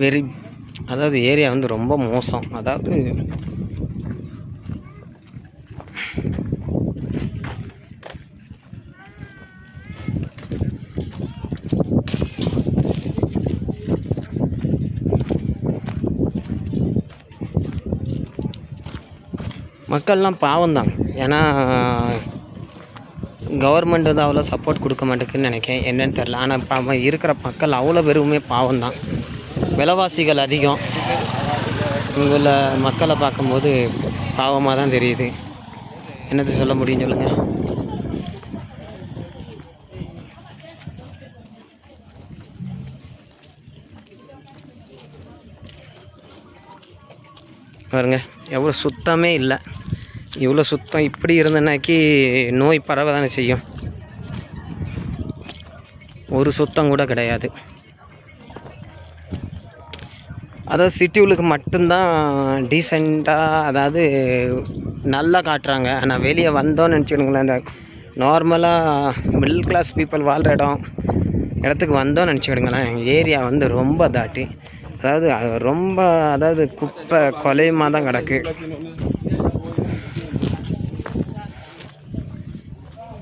Very அதாவது area வந்து ரொம்ப மோசம். அதாவது மக்கள்லாம் பாவம்தான். ஏன்னா கவர்மெண்ட் வந்து அவ்வளோ சப்போர்ட் கொடுக்க மாட்டேங்குன்னு நினைக்கிறேன், என்னன்னு தெரில. ஆனால் இருக்கிற மக்கள் அவ்வளோ பேருமே பாவம்தான். விலைவாசிகள் அதிகம். இங்கே உள்ள மக்களை பார்க்கும்போது பாவமாக தான் தெரியுது. என்னது சொல்ல முடியும் சொல்லுங்கள். பாருங்க எவ்வளோ சுத்தமே இல்லை. இவ்வளோ சுத்தம் இப்படி இருந்தனாக்கி நோய் பரவ தானே செய்யும். ஒரு சுத்தம் கூட கிடையாது. அதாவது சிட்டிகளுக்கு மட்டும்தான் டீசெண்டாக, அதாவது நல்லா காட்டுறாங்க. ஆனால் வெளியே வந்தோன்னு நினச்சிக்கிடுங்களேன், அந்த நார்மலாக மிடில் கிளாஸ் பீப்புள் வாழ்கிற இடத்துக்கு வந்தோன்னு நினச்சிக்கிடுங்களேன், ஏரியா வந்து ரொம்ப தாட்டி, அதாவது ரொம்ப, அதாவது குப்பை கொலையுமாக தான் கிடக்கு.